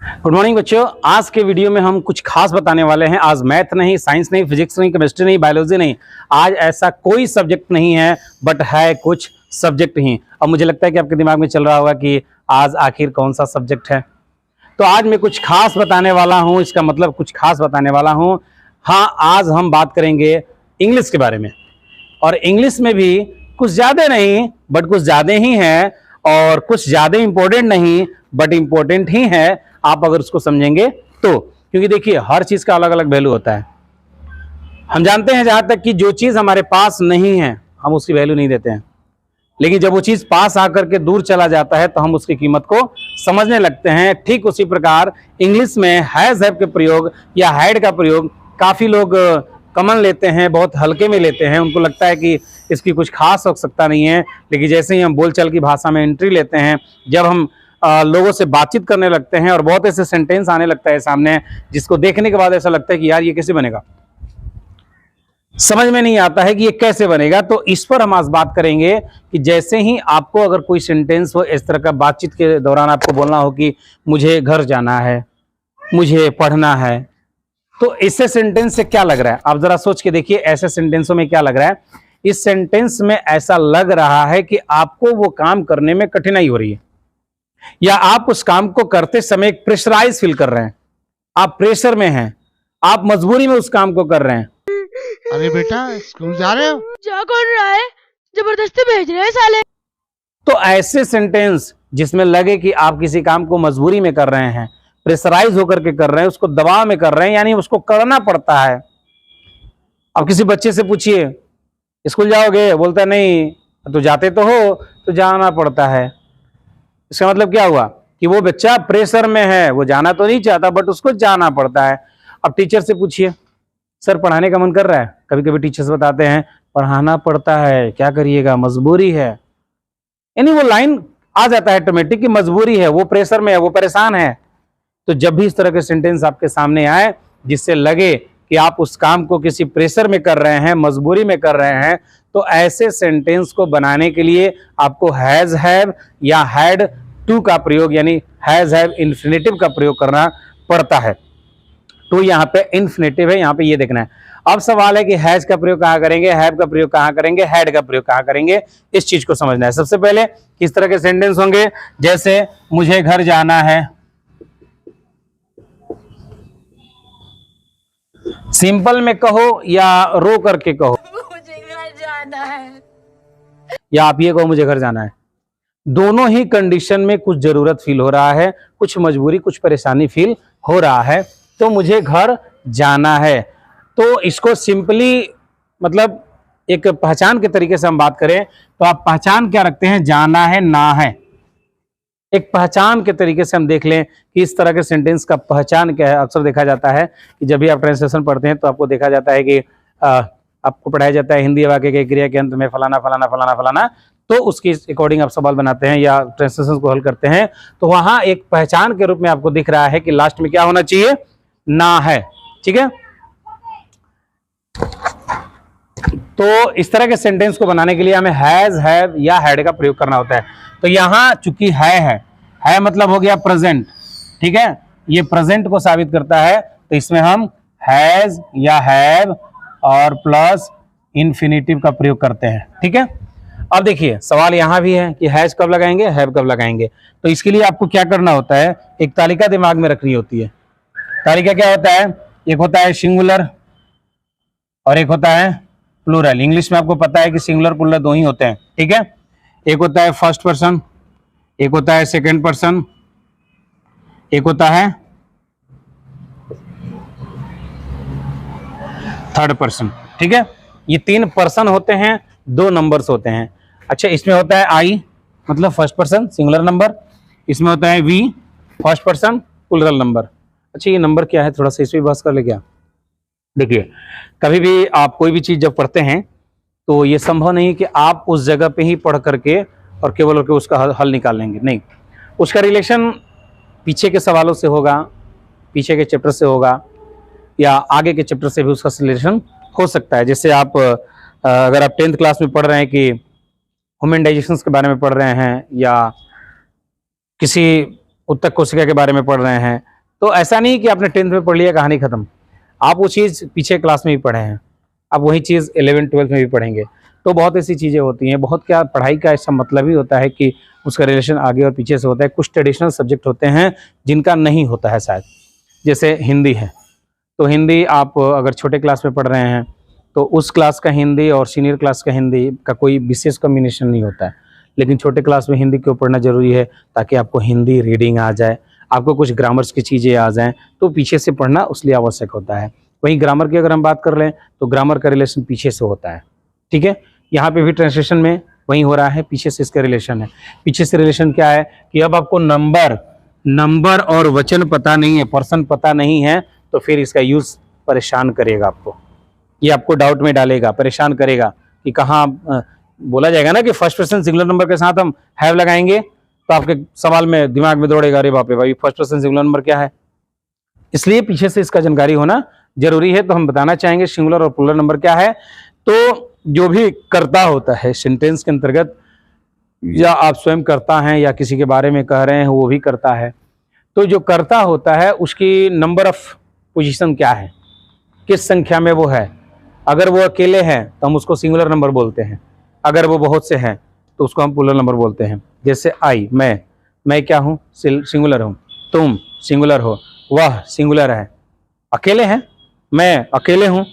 Good morning बच्चों। आज के वीडियो में हम कुछ खास बताने वाले हैं। आज मैथ नहीं, साइंस नहीं, फिजिक्स नहीं, केमिस्ट्री नहीं, बायोलॉजी नहीं, आज ऐसा कोई सब्जेक्ट नहीं है, बट है कुछ सब्जेक्ट ही। अब मुझे लगता है कि आपके दिमाग में चल रहा होगा कि आज आखिर कौन सा सब्जेक्ट है। तो आज मैं कुछ खास बताने वाला हूं, इसका मतलब कुछ खास बताने वाला हूं। हाँ, आज हम बात करेंगे इंग्लिश के बारे में, और इंग्लिश में भी कुछ ज्यादा नहीं बट कुछ ज्यादा ही है, और कुछ ज्यादा इंपॉर्टेंट नहीं बट इंपॉर्टेंट ही है आप अगर उसको समझेंगे तो। क्योंकि देखिए, हर चीज का अलग अलग वैल्यू होता है। हम जानते हैं जहां तक कि जो चीज हमारे पास नहीं है हम उसकी वैल्यू नहीं देते हैं, लेकिन जब वो चीज पास आकर के दूर चला जाता है तो हम उसकी कीमत को समझने लगते हैं। ठीक उसी प्रकार इंग्लिश में हैज हैव के प्रयोग या हैड का प्रयोग काफी लोग कॉमन लेते हैं, बहुत हल्के में लेते हैं। उनको लगता है कि इसकी कुछ खास आवश्यकता नहीं है, लेकिन जैसे ही हम बोलचाल की भाषा में एंट्री लेते हैं, जब हम लोगों से बातचीत करने लगते हैं और बहुत ऐसे सेंटेंस आने लगता है सामने जिसको देखने के बाद ऐसा लगता है कि यार ये कैसे बनेगा, समझ में नहीं आता है कि ये कैसे बनेगा। तो इस पर हम आज बात करेंगे कि जैसे ही आपको अगर कोई सेंटेंस हो, इस तरह का बातचीत के दौरान आपको बोलना हो कि मुझे घर जाना है, मुझे पढ़ना है, तो ऐसे सेंटेंस से क्या लग रहा है आप जरा सोच के देखिए। ऐसे सेंटेंसों में क्या लग रहा है? इस सेंटेंस में ऐसा लग रहा है कि आपको वो काम करने में कठिनाई हो रही है, या आप उस काम को करते समय एक प्रेशराइज फील कर रहे हैं, आप प्रेशर में हैं, आप मजबूरी में उस काम को कर रहे हैं। अरे बेटा, स्कूल जा रहे हो? जा कौन रहा है? जबरदस्ती भेज रहे हैं साले। तो ऐसे सेंटेंस जिसमें लगे कि आप किसी काम को मजबूरी में कर रहे हैं, प्रेशराइज होकर के कर रहे हैं, उसको दबाव में कर रहे हैं, यानी उसको करना पड़ता है। अब किसी बच्चे से पूछिए स्कूल जाओगे, बोलता नहीं, तो जाते तो हो तो जाना पड़ता है। इसका मतलब क्या हुआ कि वो बच्चा प्रेशर में है, वो जाना तो नहीं चाहता बट उसको जाना पड़ता है। अब टीचर से पूछिए, सर पढ़ाने का मन कर रहा है, कभी कभी टीचर्स बताते हैं पढ़ाना पड़ता है, क्या करिएगा, मजबूरी है। यानी वो लाइन आ जाता है ऑटोमेटिक कि मजबूरी है, वो प्रेशर में है, वो परेशान है। तो जब भी इस तरह के सेंटेंस आपके सामने आए जिससे लगे कि आप उस काम को किसी प्रेशर में कर रहे हैं, मजबूरी में कर रहे हैं, तो ऐसे सेंटेंस को बनाने के लिए आपको हैज हैव या हैड टू का प्रयोग, यानी हैज हैव इन्फिनेटिव का प्रयोग करना पड़ता है। तो यहाँ पे इन्फिनेटिव है, यहाँ पे ये देखना है। अब सवाल है कि हैज का प्रयोग कहाँ करेंगे, हैव का प्रयोग कहाँ करेंगे, हैड का प्रयोग कहाँ करेंगे, इस चीज को समझना है। सबसे पहले किस तरह के सेंटेंस होंगे, जैसे मुझे घर जाना है, सिंपल में कहो या रो करके कहो, मुझे घर जाना है, या आप ये कहो मुझे घर जाना है। दोनों ही कंडीशन में कुछ जरूरत फील हो रहा है, कुछ मजबूरी, कुछ परेशानी फील हो रहा है। तो मुझे घर जाना है, तो इसको सिंपली मतलब एक पहचान के तरीके से हम बात करें तो आप पहचान क्या रखते हैं, जाना है, ना है। एक पहचान के तरीके से हम देख लें कि इस तरह के सेंटेंस का पहचान क्या है। अक्सर देखा जाता है कि जब भी आप ट्रांसलेशन पढ़ते हैं तो आपको देखा जाता है कि आपको पढ़ाया जाता है हिंदी वाक्य के क्रिया के अंत में फलाना फलाना फलाना फलाना, तो उसके अकॉर्डिंग आप सवाल बनाते हैं या ट्रांसलेशन को हल करते हैं, तो वहां एक पहचान के रूप में आपको दिख रहा है कि लास्ट में क्या होना चाहिए, ना है। ठीक है, तो इस तरह के सेंटेंस को बनाने के लिए हमें हैज हैव या हैड का प्रयोग करना होता है। तो यहां चूंकि है मतलब हो गया प्रेजेंट। ठीक है, ये प्रेजेंट को साबित करता है, तो इसमें हम हैज या हैव और प्लस इन्फिनेटिव का प्रयोग करते हैं। ठीक है, अब देखिए सवाल यहां भी है कि हैज कब लगाएंगे, हैव कब लगाएंगे। तो इसके लिए आपको क्या करना होता है, एक तालिका दिमाग में रखनी होती है। तालिका क्या होता है, एक होता है सिंगुलर और एक होता है प्लूरल। इंग्लिश में आपको पता है कि सिंगुलर प्लूरल दो ही होते हैं। ठीक है, एक होता है फर्स्ट पर्सन, एक होता है सेकंड पर्सन, एक होता है थर्ड पर्सन। ठीक है, ये तीन पर्सन होते हैं, दो नंबर्स होते हैं। अच्छा, इसमें होता है आई मतलब फर्स्ट पर्सन सिंगुलर नंबर, इसमें होता है we first person plural number. अच्छा, ये नंबर क्या है, थोड़ा सा इस पर बहस कर ले क्या। देखिए, कभी भी आप कोई भी चीज जब पढ़ते हैं तो ये संभव नहीं कि आप उस जगह पे ही पढ़ करके और केवल उसका हल निकाल लेंगे, नहीं। उसका रिलेशन पीछे के सवालों से होगा, पीछे के चैप्टर से होगा, या आगे के चैप्टर से भी उसका रिलेशन हो सकता है। जैसे आप अगर आप 10th क्लास में पढ़ रहे हैं कि ह्यूमन डाइजेशंस के बारे में पढ़ रहे हैं, या किसी उत्तक कोशिका के बारे में पढ़ रहे हैं, तो ऐसा नहीं कि आपने 10th में पढ़ लिया कहानी खत्म, आप वो चीज़ पीछे क्लास में भी पढ़े हैं, आप वही चीज़ 11th 12th में भी पढ़ेंगे। तो बहुत ऐसी चीज़ें होती हैं, बहुत क्या पढ़ाई का ऐसा मतलब ही होता है कि उसका रिलेशन आगे और पीछे से होता है। कुछ ट्रेडिशनल सब्जेक्ट होते हैं जिनका नहीं होता है शायद, जैसे हिंदी है, तो हिंदी आप अगर छोटे क्लास में पढ़ रहे हैं तो उस क्लास का हिंदी और सीनियर क्लास का हिंदी का कोई विशेष कॉम्बिनेशन नहीं होता है, लेकिन छोटे क्लास में हिंदी क्यों पढ़ना जरूरी है, ताकि आपको हिंदी रीडिंग आ जाए, आपको कुछ ग्रामर्स की चीज़ें आ जाएं, तो पीछे से पढ़ना उसलिए आवश्यक होता है। वहीं ग्रामर की अगर हम बात कर लें तो ग्रामर का रिलेशन पीछे से होता है, ठीक है। यहाँ पे भी ट्रांसलेशन में वही हो रहा है, पीछे से इसका रिलेशन है। पीछे से रिलेशन क्या है कि अब आपको नंबर और वचन पता नहीं है, पर्सन पता नहीं है, तो फिर इसका यूज परेशान करेगा आपको, ये आपको डाउट में डालेगा, परेशान करेगा कि कहाँ बोला जाएगा ना कि फर्स्ट पर्सन सिंगुलर नंबर के साथ हम हैव लगाएंगे, तो आपके सवाल में दिमाग में दौड़ेगा, अरे बाप रे भाई फर्स्ट पर्सन सिंगुलर नंबर क्या है। इसलिए पीछे से इसका जानकारी होना जरूरी है। तो हम बताना चाहेंगे सिंगुलर और प्लुरल नंबर क्या है। तो जो भी कर्ता होता है सेंटेंस के अंतर्गत, या आप स्वयं करता हैं या किसी के बारे में कह रहे हैं वो भी करता है, तो जो कर्ता होता है उसकी नंबर ऑफ पोजीशन क्या है, किस संख्या में वो है। अगर वो अकेले हैं तो हम उसको सिंगुलर नंबर बोलते हैं, अगर वो बहुत से हैं तो उसको हम प्लुरल नंबर बोलते हैं। जैसे आई, मैं क्या हूँ, सिंगुलर हूँ, तुम सिंगुलर हो, वह सिंगुलर है, अकेले हैं, मैं अकेले हूँ,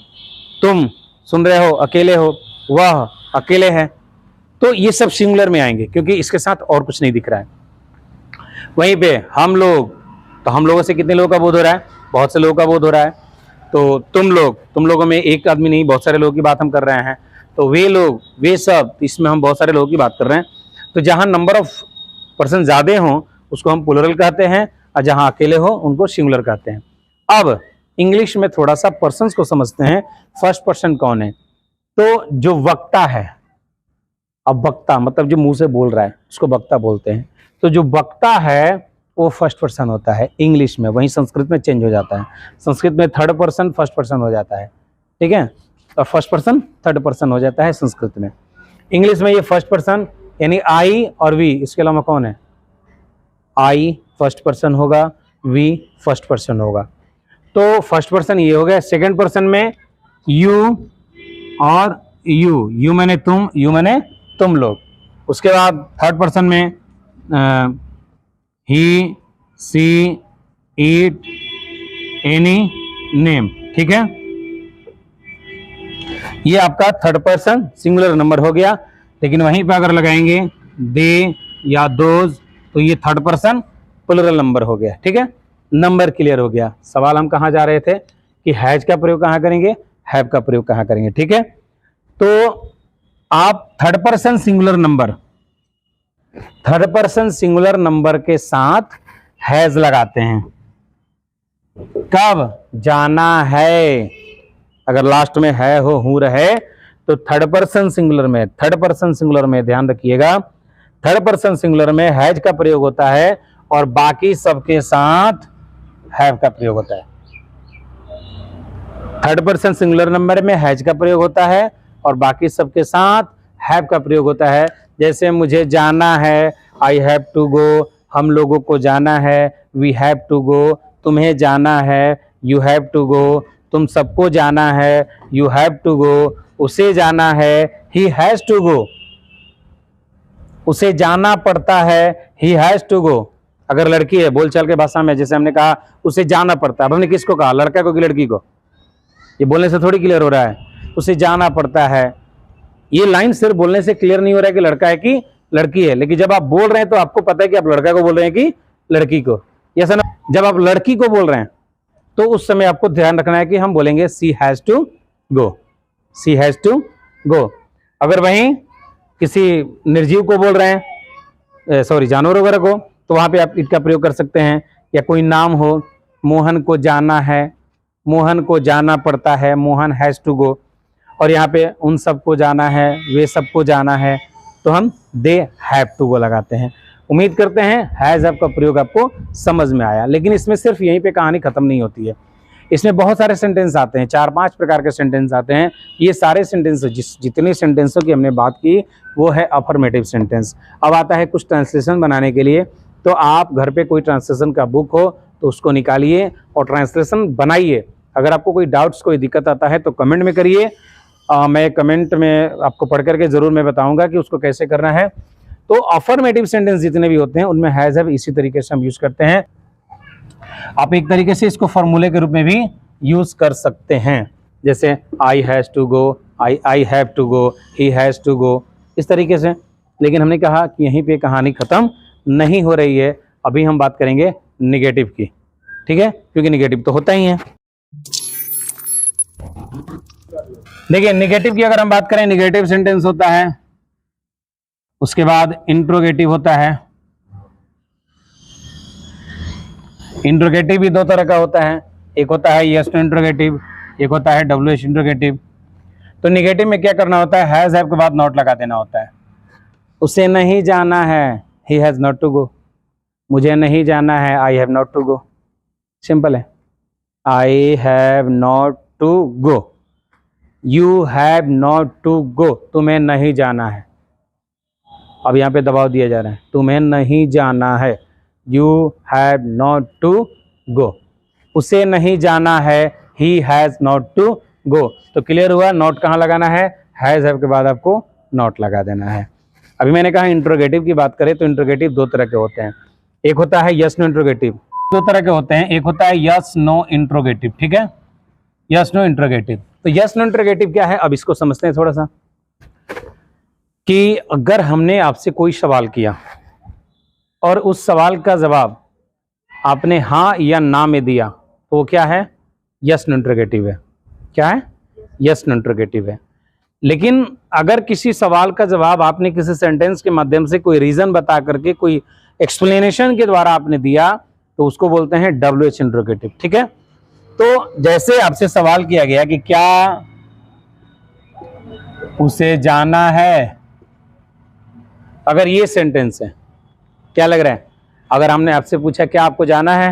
तुम सुन रहे हो अकेले हो, वह अकेले है, तो ये सब सिंगुलर में आएंगे क्योंकि इसके साथ और कुछ नहीं दिख रहा है। वहीं पे हम लोग, तो हम लोगों से कितने लोगों का बोध हो रहा है, बहुत से लोगों का बोध हो रहा है। तो तुम लोगों में एक आदमी नहीं, बहुत सारे लोगों की बात हम कर रहे हैं। तो वे लोग, वे सब, इसमें हम बहुत सारे लोगों की बात कर रहे हैं। तो जहां नंबर ऑफ पर्सन ज्यादा हों उसको हम प्लुरल कहते हैं, और जहां अकेले हो उनको सिंगुलर कहते हैं। अब इंग्लिश में थोड़ा सा पर्सन्स को समझते हैं। फर्स्ट पर्सन कौन है, तो जो वक्ता है, अब वक्ता मतलब जो मुंह से बोल रहा है उसको वक्ता बोलते हैं। तो जो वक्ता है वो फर्स्ट पर्सन होता है इंग्लिश में, वहीं संस्कृत में चेंज हो जाता है। संस्कृत में थर्ड पर्सन फर्स्ट पर्सन हो जाता है, ठीक है, और फर्स्ट पर्सन थर्ड पर्सन हो जाता है संस्कृत में। इंग्लिश में ये फर्स्ट पर्सन यानी आई और वी, इसके अलावा कौन है, आई फर्स्ट पर्सन होगा, वी फर्स्ट पर्सन होगा। तो फर्स्ट पर्सन ये हो गया। सेकंड पर्सन में यू और यू मैंने तुम, यू मैंने तुम लोग। उसके बाद थर्ड पर्सन में ही, सी, इट, एनी, नेम, ठीक है। ये आपका थर्ड पर्सन सिंगुलर नंबर हो गया। लेकिन वहीं पे अगर लगाएंगे दे या दोज तो ये थर्ड पर्सन प्लुरल नंबर हो गया, ठीक है। नंबर क्लियर हो गया। सवाल हम कहाँ जा रहे थे कि हैज का प्रयोग कहाँ करेंगे, हैव का प्रयोग कहाँ करेंगे, ठीक है। तो आप थर्ड पर्सन सिंगुलर नंबर के साथ हैज लगाते हैं। कब, जाना है, अगर लास्ट में है हो, हूं रहे, तो थर्ड पर्सन सिंगुलर में ध्यान रखिएगा, थर्ड पर्सन सिंगुलर में हैज का प्रयोग होता है और बाकी सबके साथ हैव का प्रयोग होता है। थर्ड पर्सन सिंगुलर नंबर में हैज का प्रयोग होता है और बाकी सबके साथ हैव का प्रयोग होता है। जैसे मुझे जाना है, आई हैव टू गो, हम लोगों को जाना है, वी हैव टू गो, तुम्हें जाना है, यू हैव टू गो, तुम सबको जाना है, यू हैव टू गो, उसे जाना है, ही हैज टू गो, उसे जाना पड़ता है, ही हैज टू गो। अगर लड़की है, बोलचाल के भाषा में जैसे हमने कहा उसे जाना पड़ता है, हमने किसको कहा, लड़का को कि लड़की को, ये बोलने से थोड़ी क्लियर हो रहा है, उसे जाना पड़ता है। ये लाइन सिर्फ बोलने से क्लियर नहीं हो रहा है कि लड़का है कि लड़की है, लेकिन जब आप बोल रहे हैं तो आपको पता है कि आप लड़का को बोल रहे हैं कि लड़की को, ऐसा ना। जब आप लड़की को बोल रहे हैं तो उस समय आपको ध्यान रखना है कि हम बोलेंगे she has to go, she has to go. अगर वहीं किसी निर्जीव को बोल रहे हैं, सॉरी जानवर वगैरह को, तो वहां पे आप इट का प्रयोग कर सकते हैं। या कोई नाम हो, मोहन को जाना है, मोहन को जाना पड़ता है, मोहन हैज टू गो। और यहाँ पे उन सबको जाना है, वे सबको जाना है, तो हम दे हैव टू गो लगाते हैं। उम्मीद करते हैं हैज हैव का प्रयोग आपको समझ में आया। लेकिन इसमें सिर्फ यहीं पे कहानी खत्म नहीं होती है, इसमें बहुत सारे सेंटेंस आते हैं, 4-5 प्रकार के सेंटेंस आते हैं। ये सारे सेंटेंस, जितने सेंटेंसों की हमने बात की वो है अफर्मेटिव सेंटेंस। अब आता है कुछ ट्रांसलेशन बनाने के लिए। तो आप घर पे कोई ट्रांसलेशन का बुक हो तो तो उसको निकालिए और ट्रांसलेशन बनाइए। अगर आपको कोई डाउट्स, कोई दिक्कत आता है तो कमेंट में करिए। मैं कमेंट में आपको पढ़ करके ज़रूर मैं बताऊंगा कि उसको कैसे करना है। तो अफर्मेटिव सेंटेंस जितने भी होते हैं उनमें हैज़ हैव इसी तरीके से हम यूज़ करते हैं। आप एक तरीके से इसको फॉर्मूले के रूप में भी यूज़ कर सकते हैं, जैसे I has to go, I have to go, he has to go, इस तरीके से। लेकिन हमने कहा कि यहीं पे कहानी ख़त्म नहीं हो रही है, अभी हम बात करेंगे निगेटिव की, ठीक है, क्योंकि निगेटिव तो होता ही है। देखिए निगेटिव की अगर हम बात करें, निगेटिव सेंटेंस होता है, उसके बाद इंट्रोगेटिव होता है। इंट्रोगेटिव भी दो तरह का होता है, एक होता है यस नो इंट्रोगेटिव, एक होता है WH इंट्रोगेटिव। तो निगेटिव में क्या करना होता है, हैज़ हैव के बाद नॉट लगा देना होता है। उसे नहीं जाना है, he has not to go. मुझे नहीं जाना है, I have not to go. Simple है, I have not to go, you have not to go, तुम्हें नहीं जाना है। अब यहाँ पे दबाव दिया जा रहा है, तुम्हें नहीं जाना है, you have not to go. उसे नहीं जाना है, he has not to go. तो क्लियर हुआ, नॉट कहाँ लगाना है, हैज़ हैव के बाद आपको नॉट लगा देना है। अभी मैंने कहा इंट्रोगेटिव की बात करें तो इंट्रोगेटिव दो तरह के होते हैं, एक होता है यस नो इंट्रोगेटिव। दो तरह के होते हैं, एक होता है यस नो इंट्रोगेटिव, ठीक है, यस नो इंट्रोगेटिव। तो यस नो इंट्रोगेटिव क्या है, अब इसको समझते हैं थोड़ा सा। कि अगर हमने आपसे कोई सवाल किया और उस सवाल का जवाब आपने हाँ या ना में दिया तो वो क्या है, यस नो इंट्रोगेटिव है। क्या है, यस नो इंट्रोगेटिव है। लेकिन अगर किसी सवाल का जवाब आपने किसी सेंटेंस के माध्यम से कोई रीजन बता करके, कोई एक्सप्लेनेशन के द्वारा आपने दिया तो उसको बोलते हैं WH इंट्रोगेटिव, ठीक है। तो जैसे आपसे सवाल किया गया कि क्या उसे जाना है, अगर ये सेंटेंस है, क्या लग रहा है, अगर हमने आपसे पूछा क्या आपको जाना है,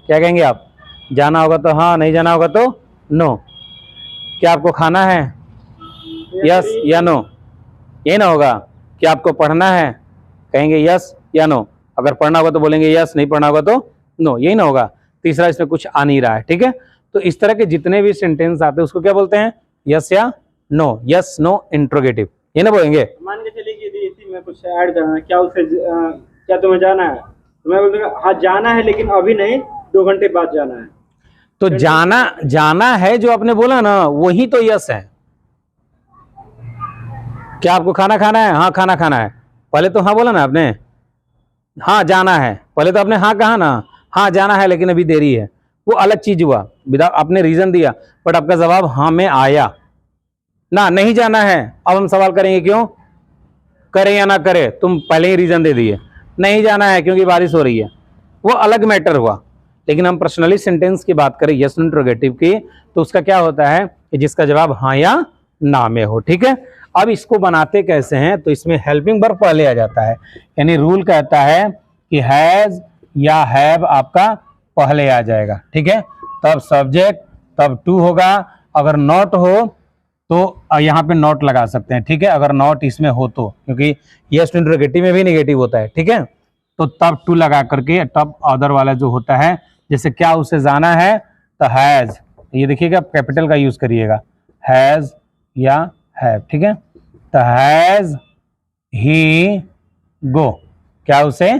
क्या कहेंगे आप, जाना होगा तो हाँ, नहीं जाना होगा तो नो। क्या आपको खाना है, यस या नो, ये ना होगा। क्या आपको पढ़ना है, कहेंगे यस या नो। अगर पढ़ना होगा तो बोलेंगे यस, नहीं पढ़ना होगा तो नो, यही ना होगा। तीसरा इसमें कुछ आ नहीं रहा है, ठीक है। तो इस तरह के जितने भी सेंटेंस आते हैं उसको क्या बोलते हैं, यस या नो, यस नो इंट्रोगेटिव, ये ना बोलेंगे। मान के चलिए कि इसी में कुछ ऐड करना है, क्या उसे क्या तुम्हें जाना है, तो मैं बोलूँगा हाँ जाना है, लेकिन अभी नहीं, 2 घंटे बाद जाना है। तो जाना है जो आपने बोला ना, वही तो यस है। क्या आपको खाना खाना है, हाँ खाना खाना है, पहले तो हाँ बोला ना आपने, हाँ जाना है, पहले तो आपने हाँ कहा ना, हाँ जाना है लेकिन अभी देरी है, वो अलग चीज हुआ, विदाउट आपने रीजन दिया, बट आपका जवाब हाँ में आया ना। नहीं जाना है, अब हम सवाल करेंगे क्यों, करें या ना करें, तुम पहले ही रीजन दे दिए। नहीं जाना है क्योंकि बारिश हो रही है, वो अलग मैटर हुआ। लेकिन हम पर्सनली सेंटेंस की बात करें यस इंट्रोगेटिव की, तो उसका क्या होता है कि जिसका जवाब हाँ या ना में हो, ठीक है। अब इसको बनाते कैसे हैं, तो इसमें हेल्पिंग वर्ब पहले आ जाता है, यानी रूल कहता है कि हैज या हैव आपका पहले आ जाएगा, ठीक है। तब सब्जेक्ट, तब टू होगा। अगर नॉट हो तो यहाँ पे नॉट लगा सकते हैं, ठीक है, अगर नॉट इसमें हो तो, क्योंकि यस इंट्रोगेटिव में भी नेगेटिव होता है, ठीक है। तो तब टू लगा करके, तब अदर वाला जो होता है, जैसे क्या उसे जाना है तो हैज, ये देखिएगा कैपिटल का यूज करिएगा, हैज या हैव, ठीक है। तो हैज ही गो, क्या उसे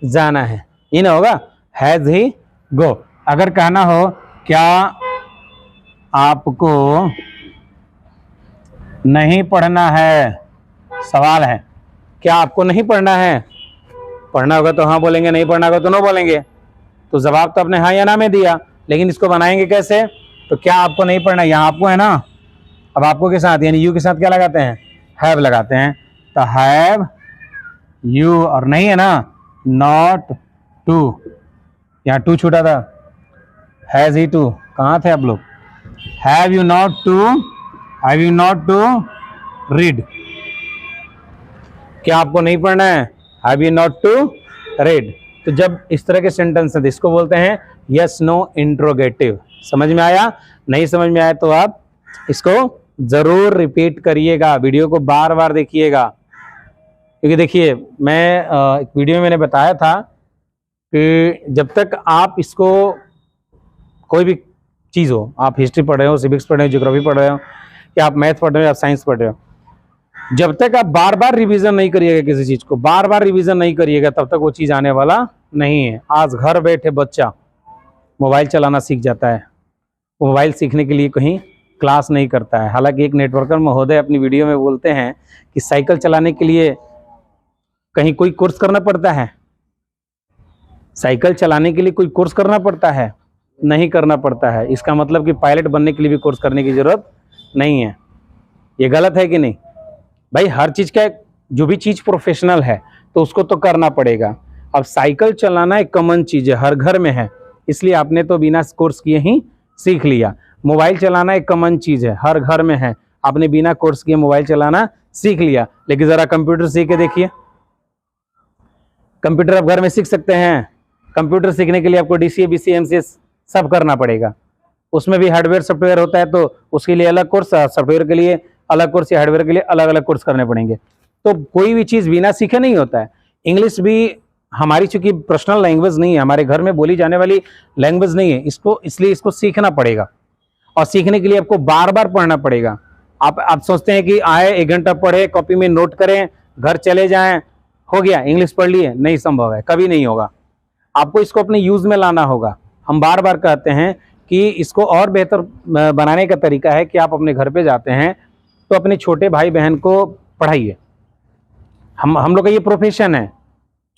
जाना है, ये ना होगा, हैज ही गो। अगर कहना हो क्या आपको नहीं पढ़ना है, सवाल है, क्या आपको नहीं पढ़ना है, पढ़ना होगा तो हाँ बोलेंगे, नहीं पढ़ना होगा तो नो बोलेंगे। तो जवाब तो आपने हाँ या ना में दिया, लेकिन इसको बनाएंगे कैसे, तो क्या आपको नहीं पढ़ना, यहाँ आपको है ना, अब आपको के साथ यानी यू के साथ क्या लगाते हैं, हैव लगाते हैं। तो हैव यू, और नहीं है ना, नॉट टू, यहाँ टू छूटा था, हैज ही टू, कहाँ थे आप लोग, have you not to read, क्या आपको नहीं पढ़ना है, have you not to read. तो जब इस तरह के सेंटेंस है इसको बोलते हैं यस नो इंट्रोगेटिव। समझ में आया, नहीं समझ में आया तो आप इसको जरूर रिपीट करिएगा, वीडियो को बार बार देखिएगा। क्योंकि देखिए मैं एक वीडियो में मैंने बताया था कि जब तक आप इसको, कोई भी चीज़ हो, आप हिस्ट्री पढ़ रहे हो, सिविक्स पढ़ रहे हो, ज्योग्राफी पढ़ रहे हो, या आप मैथ पढ़ रहे हो, आप साइंस पढ़ रहे हो, जब तक आप बार बार रिवीजन नहीं करिएगा किसी चीज़ को, बार बार रिवीजन नहीं करिएगा, तब तक वो चीज़ आने वाला नहीं है। आज घर बैठे बच्चा मोबाइल चलाना सीख जाता है, वो मोबाइल सीखने के लिए कहीं क्लास नहीं करता है। हालांकि एक नेटवर्कर महोदय अपनी वीडियो में बोलते हैं कि साइकिल चलाने के लिए कहीं कोई कोर्स करना पड़ता है, साइकिल चलाने के लिए कोई कोर्स करना पड़ता है? नहीं करना पड़ता है। इसका मतलब कि पायलट बनने के लिए भी कोर्स करने की ज़रूरत नहीं है। ये गलत है कि नहीं भाई? हर चीज़ का जो भी चीज़ प्रोफेशनल है तो उसको तो करना पड़ेगा। अब साइकिल चलाना एक कॉमन चीज़ है, हर घर में है, इसलिए आपने तो बिना कोर्स किए ही सीख लिया। मोबाइल चलाना एक कॉमन चीज़ है, हर घर में है, आपने बिना कोर्स किए मोबाइल चलाना सीख लिया। लेकिन ज़रा कंप्यूटर सीख के देखिए, कंप्यूटर आप घर में सीख सकते हैं? कंप्यूटर सीखने के लिए आपको DCA, BCA, MCA सब करना पड़ेगा। उसमें भी हार्डवेयर सॉफ्टवेयर होता है, तो उसके लिए अलग कोर्स, सॉफ्टवेयर के लिए अलग कोर्स, या हार्डवेयर के लिए अलग अलग कोर्स करने पड़ेंगे। तो कोई भी चीज़ बिना सीखे नहीं होता है। इंग्लिश भी हमारी चूंकि पर्सनल लैंग्वेज नहीं है, हमारे घर में बोली जाने वाली लैंग्वेज नहीं है, इसलिए इसको सीखना पड़ेगा, और सीखने के लिए आपको बार बार पढ़ना पड़ेगा। आप सोचते हैं कि आए 1 घंटा पढ़े, कॉपी में नोट करें, घर चले जाएं, हो गया इंग्लिश पढ़ लिए, नहीं संभव है, कभी नहीं होगा। आपको इसको अपने यूज़ में लाना होगा। हम बार बार कहते हैं कि इसको और बेहतर बनाने का तरीका है कि आप अपने घर पे जाते हैं तो अपने छोटे भाई बहन को पढ़ाइए। हम लोग का ये प्रोफेशन है,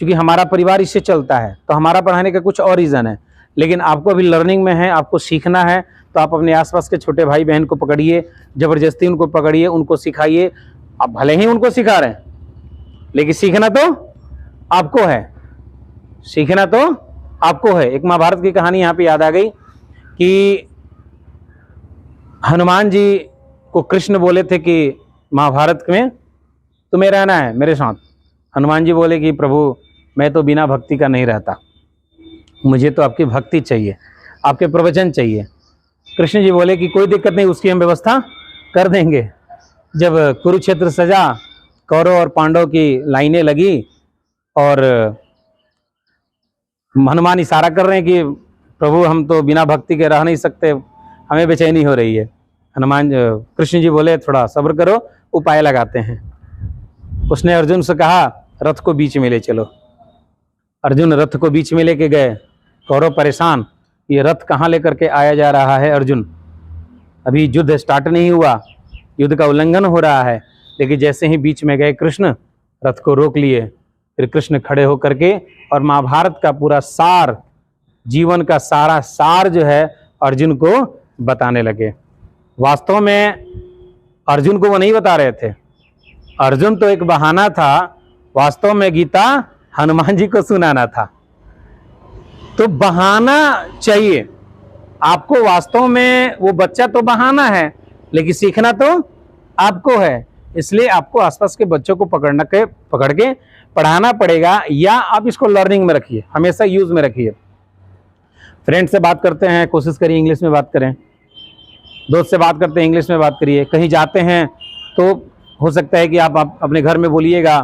क्योंकि हमारा परिवार इससे चलता है, तो हमारा पढ़ाने का कुछ और रीज़न है। लेकिन आपको अभी लर्निंग में है, आपको सीखना है, तो आप अपने आसपास के छोटे भाई बहन को पकड़िए, ज़बरदस्ती उनको पकड़िए, उनको सिखाइए। आप भले ही उनको सिखा रहे हैं, लेकिन सीखना तो आपको है, सीखना तो आपको है। एक महाभारत की कहानी यहाँ पे याद आ गई कि हनुमान जी को कृष्ण बोले थे कि महाभारत में तुम्हें रहना है मेरे साथ। हनुमान जी बोले कि प्रभु मैं तो बिना भक्ति का नहीं रहता, मुझे तो आपकी भक्ति चाहिए, आपके प्रवचन चाहिए। कृष्ण जी बोले कि कोई दिक्कत नहीं, उसकी हम व्यवस्था कर देंगे। जब कुरुक्षेत्र सजा, कौरव और पांडव की लाइनें लगी और हनुमान इशारा कर रहे हैं कि प्रभु हम तो बिना भक्ति के रह नहीं सकते, हमें बेचैनी हो रही है। कृष्ण जी बोले थोड़ा सब्र करो, उपाय लगाते हैं। उसने अर्जुन से कहा रथ को बीच में ले चलो। अर्जुन रथ को बीच में लेके गए, कौरव परेशान, ये रथ कहाँ लेकर के आया जा रहा है अर्जुन, अभी युद्ध स्टार्ट नहीं हुआ, युद्ध का उल्लंघन हो रहा है। लेकिन जैसे ही बीच में गए कृष्ण, रथ को रोक लिए। फिर कृष्ण खड़े होकर के और महाभारत का पूरा सार, जीवन का सारा सार जो है अर्जुन को बताने लगे। वास्तव में अर्जुन को वो नहीं बता रहे थे, अर्जुन तो एक बहाना था, वास्तव में गीता हनुमान जी को सुनाना था। तो बहाना चाहिए आपको, वास्तव में वो बच्चा तो बहाना है, लेकिन सीखना तो आपको है। इसलिए आपको आसपास के बच्चों को पकड़ के पढ़ाना पड़ेगा, या आप इसको लर्निंग में रखिए, हमेशा यूज में रखिए। फ्रेंड से बात करते हैं, कोशिश करिए इंग्लिश में बात करें। दोस्त से बात करते हैं, इंग्लिश में बात करिए। कहीं जाते हैं तो हो सकता है कि आप अपने घर में बोलिएगा,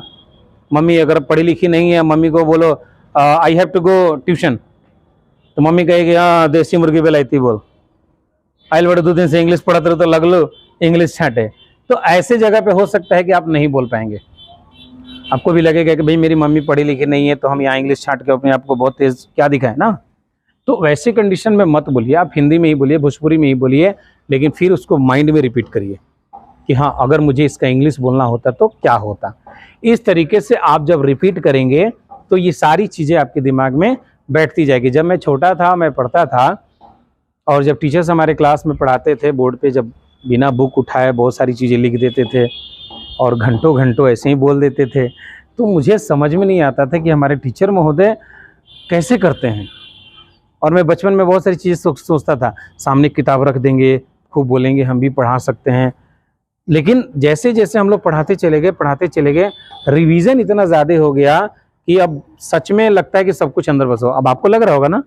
मम्मी अगर पढ़ी लिखी नहीं है, मम्मी को बोलो I have to go tuition, तो मम्मी कहेगी हाँ देसी मुर्गी बेलायती बोल, आइल बड़े 2 दिन से इंग्लिश पढ़ते रहो तो लग लो इंग्लिश छाटे। तो ऐसे जगह पे हो सकता है कि आप नहीं बोल पाएंगे, आपको भी लगेगा कि भाई मेरी मम्मी पढ़ी लिखी नहीं है, तो हम यहाँ इंग्लिश छाट के अपने आप को बहुत तेज क्या दिखाए ना। तो वैसे कंडीशन में मत बोलिए, आप हिंदी में ही बोलिए, भोजपुरी में ही बोलिए, लेकिन फिर उसको माइंड में रिपीट करिए कि हाँ अगर मुझे इसका इंग्लिश बोलना होता तो क्या होता। इस तरीके से आप जब रिपीट करेंगे तो ये सारी चीज़ें आपके दिमाग में बैठती जाएगी। जब मैं छोटा था, मैं पढ़ता था, और जब टीचर्स हमारे क्लास में पढ़ाते थे बोर्ड पे, जब बिना बुक उठाए बहुत सारी चीज़ें लिख देते थे और घंटों घंटों ऐसे ही बोल देते थे, तो मुझे समझ में नहीं आता था कि हमारे टीचर महोदय कैसे करते हैं। और मैं बचपन में बहुत सारी चीज़ें सोचता था, सामने किताब रख देंगे, खूब बोलेंगे, हम भी पढ़ा सकते हैं। लेकिन जैसे जैसे हम लोग पढ़ाते चले गए, रिवीजन इतना ज़्यादा हो गया कि अब सच में लगता है कि सब कुछ अंदर बसो। अब आपको लग रहा होगा ना,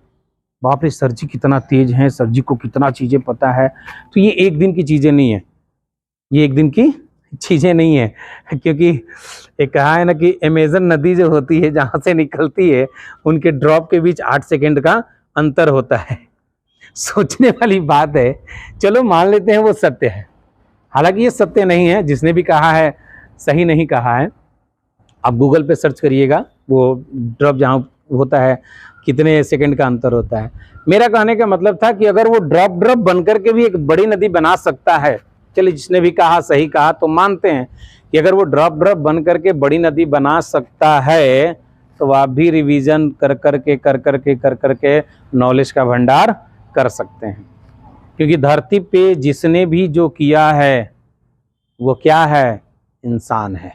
बाप रे सर जी कितना तेज हैं, सर जी को कितना चीज़ें पता है। तो ये एक दिन की चीज़ें नहीं है, ये एक दिन की चीज़ें नहीं है, क्योंकि एक कहा है ना कि अमेजन नदी जो होती है जहाँ से निकलती है उनके ड्रॉप के बीच 8 सेकंड का अंतर होता है। सोचने वाली बात है। चलो मान लेते हैं वो सत्य है, हालांकि ये सत्य नहीं है, जिसने भी कहा है सही नहीं कहा है। आप गूगल पे सर्च करिएगा वो ड्रॉप जहाँ होता है कितने सेकंड का अंतर होता है। मेरा कहने का मतलब था कि अगर वो ड्रॉप बन करके भी एक बड़ी नदी बना सकता है, चलिए जिसने भी कहा सही कहा, तो मानते हैं कि अगर वो ड्रॉप बन करके बड़ी नदी बना सकता है तो आप भी रिवीजन कर करके नॉलेज का भंडार कर सकते हैं। क्योंकि धरती पे जिसने भी जो किया है वो क्या है? इंसान है।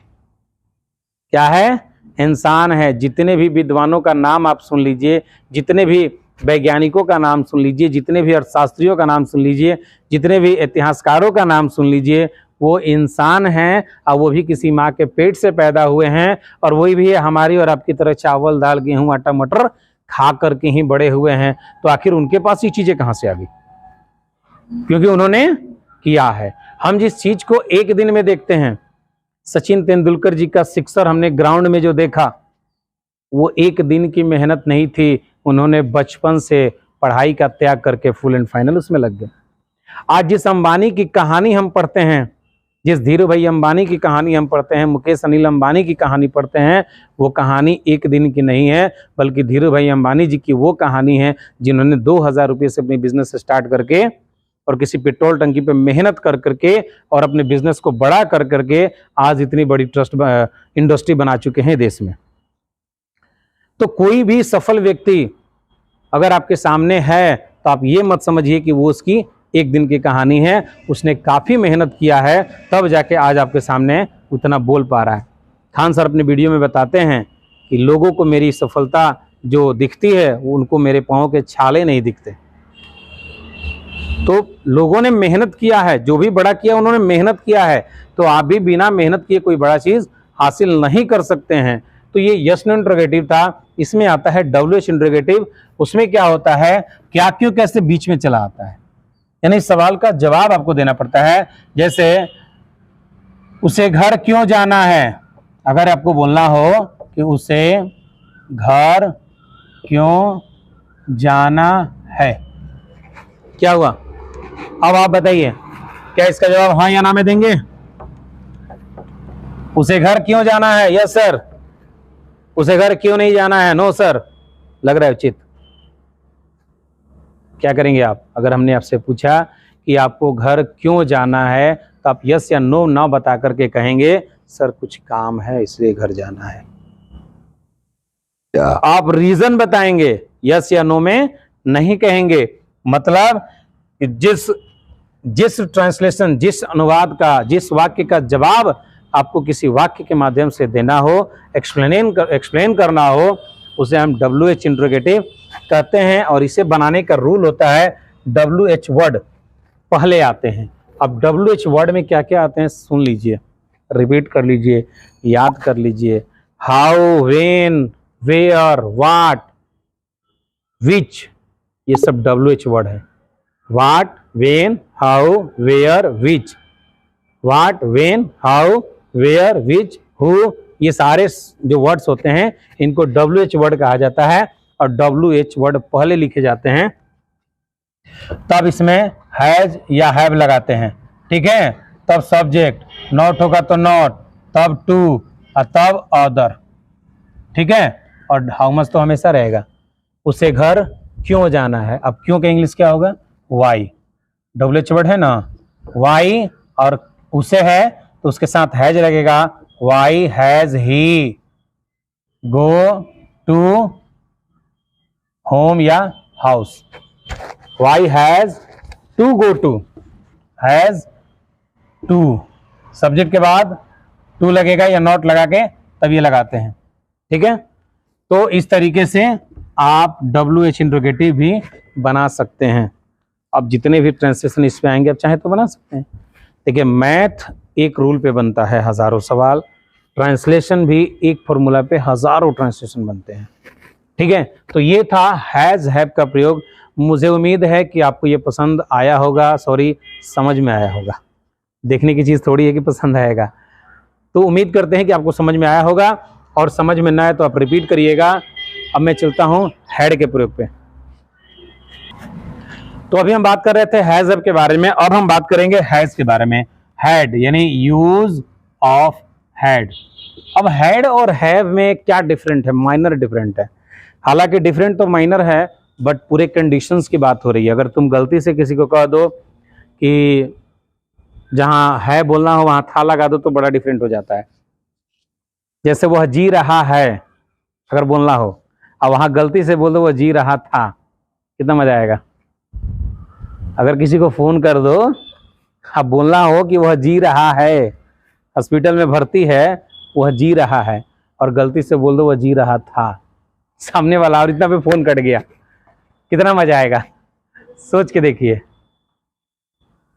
क्या है? इंसान है। जितने भी विद्वानों का नाम आप सुन लीजिए, जितने भी वैज्ञानिकों का नाम सुन लीजिए, जितने भी अर्थशास्त्रियों का नाम सुन लीजिए, जितने भी इतिहासकारों का नाम सुन लीजिए, वो इंसान हैं और वो भी किसी माँ के पेट से पैदा हुए हैं, और वही भी हमारी और आपकी तरह चावल दाल गेहूं आटा मटर खा करके ही बड़े हुए हैं। तो आखिर उनके पास ये चीज़ें कहाँ से आ गई? क्योंकि उन्होंने किया है। हम जिस चीज को एक दिन में देखते हैं, सचिन तेंदुलकर जी का सिक्सर हमने ग्राउंड में जो देखा, वो एक दिन की मेहनत नहीं थी, उन्होंने बचपन से पढ़ाई का त्याग करके फुल एंड फाइनल उसमें लग गए। आज जिस अंबानी की कहानी हम पढ़ते हैं, जिस धीरू भाई अंबानी की कहानी हम पढ़ते हैं, मुकेश अनिल अंबानी की कहानी पढ़ते हैं, वो कहानी एक दिन की नहीं है, बल्कि धीरू भाई अंबानी जी की वो कहानी है जिन्होंने 2000 रुपये से अपनी बिजनेस स्टार्ट करके और किसी पेट्रोल टंकी पे मेहनत कर करके और अपने बिजनेस को बड़ा कर करके आज इतनी बड़ी इंडस्ट्री बना चुके हैं देश में। तो कोई भी सफल व्यक्ति अगर आपके सामने है तो आप ये मत समझिए कि वो उसकी एक दिन की कहानी है, उसने काफ़ी मेहनत किया है तब जाके आज आपके सामने उतना बोल पा रहा है। खान सर अपने वीडियो में बताते हैं कि लोगों को मेरी सफलता जो दिखती है वो उनको मेरे पाँव के छाले नहीं दिखते। तो लोगों ने मेहनत किया है, जो भी बड़ा किया उन्होंने मेहनत किया है, तो आप भी बिना मेहनत किए कोई बड़ा चीज़ हासिल नहीं कर सकते हैं। तो ये यस नो इंट्रोगेटिव था। इसमें आता है WH इंट्रोगेटिव। उसमें क्या होता है, क्या क्यों कैसे बीच में चला आता है, यानी इस सवाल का जवाब आपको देना पड़ता है। जैसे उसे घर क्यों जाना है, अगर आपको बोलना हो कि उसे घर क्यों जाना है, क्या हुआ? अब आप बताइए, क्या इसका जवाब हाँ या ना में देंगे? उसे घर क्यों जाना है? Yes sir. उसे घर क्यों नहीं जाना है? No sir. लग रहा है उचित। क्या करेंगे आप अगर हमने आपसे पूछा कि आपको घर क्यों जाना है, तो आप यस या नो ना बता करके कहेंगे सर कुछ काम है इसलिए घर जाना है। आप रीजन बताएंगे, यस या नो में नहीं कहेंगे। मतलब जिस ट्रांसलेशन, जिस अनुवाद का, जिस वाक्य का जवाब आपको किसी वाक्य के माध्यम से देना हो, एक्सप्लेन करना हो, उसे हम WH इंट्रोगेटिव कहते हैं। और इसे बनाने का रूल होता है WH वर्ड पहले आते हैं। अब WH वर्ड में क्या क्या आते हैं सुन लीजिए, रिपीट कर लीजिए, याद कर लीजिए। How, when, where, what, which, ये सब WH वर्ड है। What, when, how, where, which. What, when, how, where, which, who, ये सारे जो वर्ड्स होते हैं इनको WH वर्ड कहा जाता है। और WH वर्ड पहले लिखे जाते हैं, तब इसमें हैज या हैव लगाते हैं, ठीक है। तब सब्जेक्ट, नॉट होगा तो नॉट, तब टू और तब अदर, ठीक है। और हाउ मच तो हमेशा रहेगा। उसे घर क्यों जाना है, अब क्यों का इंग्लिश क्या होगा? वाई। WH वर्ड है ना, वाई, और उसे है तो उसके साथ हैज लगेगा। Why has he go to home या house. Why has to go to, has to, subject के बाद टू लगेगा या नॉट लगा के तब ये लगाते हैं, ठीक है। तो इस तरीके से आप WH इंट्रोगेटिव भी बना सकते हैं। अब जितने भी ट्रांसलेशन इस पे आएंगे आप चाहे तो बना सकते हैं। देखिए मैथ एक रूल पे बनता है हजारों सवाल, ट्रांसलेशन भी एक फॉर्मूला पे हजारों ट्रांसलेशन बनते हैं, ठीक है। तो ये था हैज हैव का प्रयोग। मुझे उम्मीद है कि आपको ये पसंद आया होगा, समझ में आया होगा। देखने की चीज़ थोड़ी है कि पसंद आएगा। तो उम्मीद करते हैं कि आपको समझ में आया होगा, और समझ में ना आए तो आप रिपीट करिएगा। अब मैं चलता हूँ हैड के प्रयोग पे। तो अभी हम बात कर रहे थे हैज अब के बारे में, अब हम बात करेंगे हैज के बारे में। हैड यानी यूज ऑफ हैड। अब हैड और हैव में क्या डिफरेंट है? माइनर डिफरेंट है। हालांकि डिफरेंट तो माइनर है, बट पूरे कंडीशंस की बात हो रही है। अगर तुम गलती से किसी को कह दो कि जहां है बोलना हो वहां था लगा दो तो बड़ा डिफरेंट हो जाता है। जैसे वह जी रहा है अगर बोलना हो, और वहां गलती से बोल दो वह जी रहा था, कितना मजा आएगा। अगर किसी को फोन कर दो, अब बोलना हो कि वह जी रहा है, हॉस्पिटल में भर्ती है, वह जी रहा है, और गलती से बोल दो वह जी रहा था, सामने वाला और इतना पे फोन कट गया, कितना मजा आएगा। सोच के देखिए,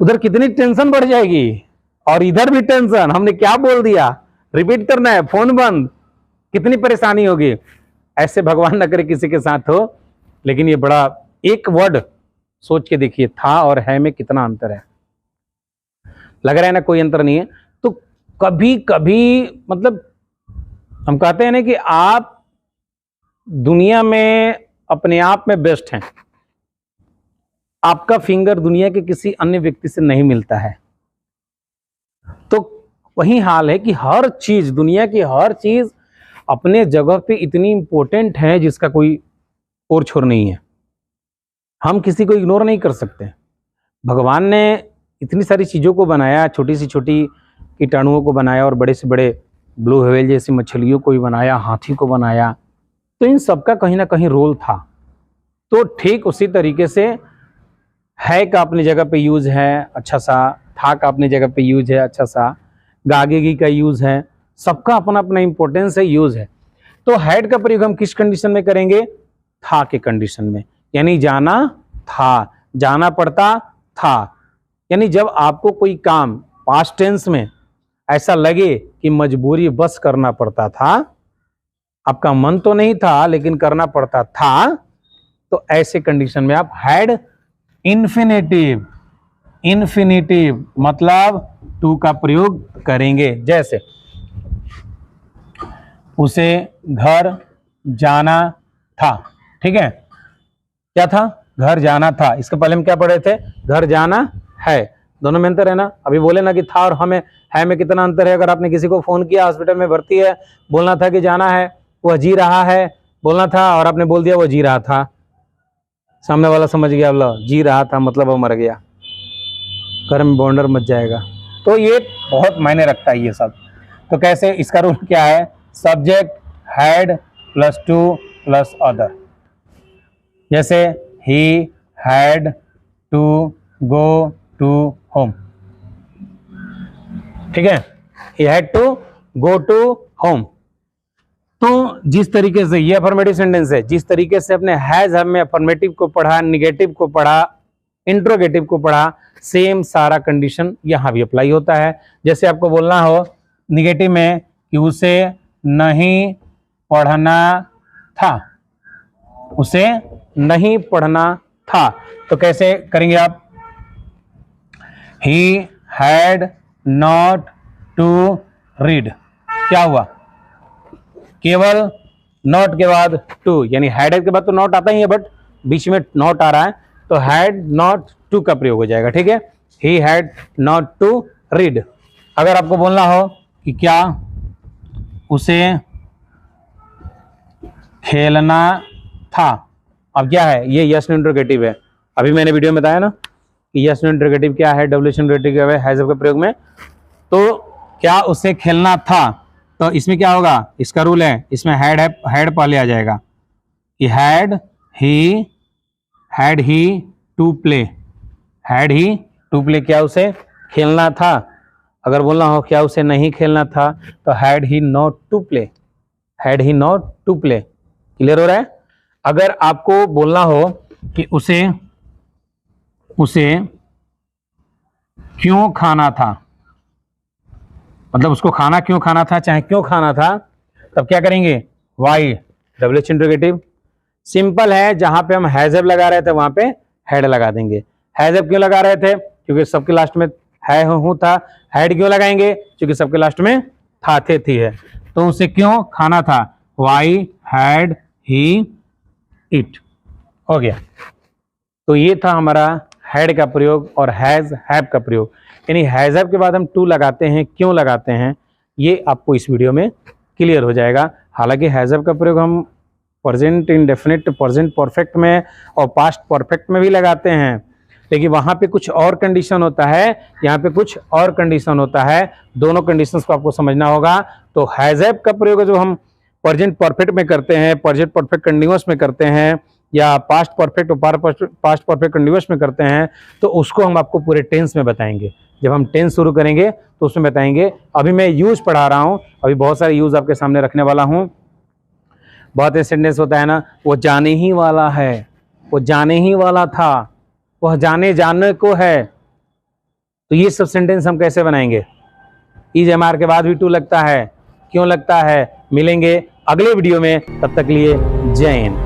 उधर कितनी टेंशन बढ़ जाएगी और इधर भी टेंशन, हमने क्या बोल दिया, रिपीट करना है, फोन बंद, कितनी परेशानी होगी। ऐसे भगवान न करे किसी के साथ हो, लेकिन ये बड़ा एक वर्ड सोच के देखिए, था और है में कितना अंतर है। लग रहा है ना कोई अंतर नहीं है। तो कभी कभी मतलब हम कहते हैं ना कि आप दुनिया में अपने आप में बेस्ट हैं, आपका फिंगर दुनिया के किसी अन्य व्यक्ति से नहीं मिलता है। तो वही हाल है कि हर चीज, दुनिया की हर चीज अपने जगह पे इतनी इंपॉर्टेंट है जिसका कोई और छोर नहीं है। हम किसी को इग्नोर नहीं कर सकते। भगवान ने इतनी सारी चीज़ों को बनाया, छोटी से छोटी कीटाणुओं को बनाया और बड़े से बड़े ब्लू व्हेल जैसी मछलियों को भी बनाया, हाथी को बनाया, तो इन सबका कहीं ना कहीं रोल था। तो ठीक उसी तरीके से है का अपनी जगह पे यूज है अच्छा सा, था का अपनी जगह पे यूज है अच्छा सा, गागेगी का यूज है, सबका अपना अपना इंपॉर्टेंस है, यूज है। तो हैड का प्रयोग हम किस कंडीशन में करेंगे? था के कंडीशन में, यानी जाना था, जाना पड़ता था। यानी जब आपको कोई काम पास्ट टेंस में ऐसा लगे कि मजबूरी बस करना पड़ता था, आपका मन तो नहीं था लेकिन करना पड़ता था, तो ऐसे कंडीशन में आप हैड इन्फिनेटिव, इन्फिनेटिव मतलब टू का प्रयोग करेंगे। जैसे उसे घर जाना था, ठीक है, क्या था? घर जाना था। इसके पहले हम क्या पढ़े थे? घर जाना है। दोनों में अंतर है ना। अभी बोले ना कि था और हमें है में कितना अंतर है। अगर आपने किसी को फोन किया, हॉस्पिटल में भर्ती है, बोलना था कि जाना है, वह जी रहा है बोलना था, और आपने बोल दिया वो जी रहा था, सामने वाला समझ गया, बोला जी रहा था मतलब वो मर गया, घर में बॉन्डर मच जाएगा। तो ये बहुत मायने रखता है ये सब। तो कैसे, इसका रूल क्या है? Subject had plus to plus other. जैसे he had to go to home, ठीक है, he had to go to home. तो जिस तरीके से ये अफर्मेटिव सेंटेंस है, जिस तरीके से अपने हैज में अफर्मेटिव को पढ़ा, निगेटिव को पढ़ा, इंट्रोगेटिव को पढ़ा, सेम सारा कंडीशन यहां भी अप्लाई होता है। जैसे आपको बोलना हो निगेटिव में कि उसे नहीं पढ़ना था, उसे नहीं पढ़ना था, तो कैसे करेंगे आप? He had not to read. क्या हुआ? केवल नॉट के बाद टू, यानी हैड के बाद तो नॉट आता ही है, बट बीच में नॉट आ रहा है, तो हैड नॉट टू का प्रयोग हो जाएगा, ठीक है। He had not to read. अगर आपको बोलना हो कि क्या उसे खेलना था, अब क्या है? ये यस नो इंट्रोगेटिव है। अभी मैंने वीडियो में बताया ना कि यस नो इंट्रोगेटिव क्या है, डब्ल्यू इंट्रोगेटिव है हैज के प्रयोग में। तो क्या उसे खेलना था, तो इसमें क्या होगा? इसका रूल है, इसमें हैड है, हैड पहले आ जाएगा कि had he to play, had he to play, क्या उसे खेलना था। अगर बोलना हो क्या उसे नहीं खेलना था, तो had he not to play, had he not to play. Clear हो रहा है? अगर आपको बोलना हो कि उसे क्यों खाना था, मतलब उसको खाना क्यों खाना था, चाहे क्यों खाना था, तब क्या करेंगे? Y, W interrogative. सिंपल है, जहां पे हम हैजब लगा रहे थे वहां पे हैड लगा देंगे। हैजब क्यों लगा रहे थे? क्योंकि सबके लास्ट में है हूं था, हैड क्यों लगाएंगे, क्योंकि सबके लास्ट में था थे थी है, तो उसे क्यों खाना था, वाई हैड ही इट, हो गया। तो ये था हमारा हैड का प्रयोग और हैज हैव का प्रयोग। यानी हैज हैव के बाद हम टू लगाते हैं, क्यों लगाते हैं, ये आपको इस वीडियो में क्लियर हो जाएगा। हालांकि हैज हैव का प्रयोग हम प्रेजेंट इंडेफिनिट, प्रेजेंट परफेक्ट में और पास्ट परफेक्ट में भी लगाते हैं, लेकिन वहां पे कुछ और कंडीशन होता है, यहाँ पे कुछ और कंडीशन होता है। दोनों कंडीशंस को आपको समझना होगा। तो हैज हैव का प्रयोग जो हम प्रेजेंट परफेक्ट में करते हैं, प्रेजेंट परफेक्ट कंटीन्यूअस में करते हैं, या पास्ट परफेक्ट और पास्ट परफेक्ट कंटीन्यूअस में करते हैं, तो उसको हम आपको पूरे टेंस में बताएंगे। जब हम टेंस शुरू करेंगे तो उसमें बताएंगे। अभी मैं यूज पढ़ा रहा हूँ, अभी बहुत सारे यूज आपके सामने रखने वाला हूँ। बहुत ऐसे सेंटेंस होता है ना, वो जाने ही वाला है, वो जाने ही वाला था, वह जाने को है। तो ये सब सेंटेंस हम कैसे बनाएंगे, इज एम आर के बाद भी टू लगता है, क्यों लगता है, मिलेंगे अगले वीडियो में। तब तक लिए जय हिंद।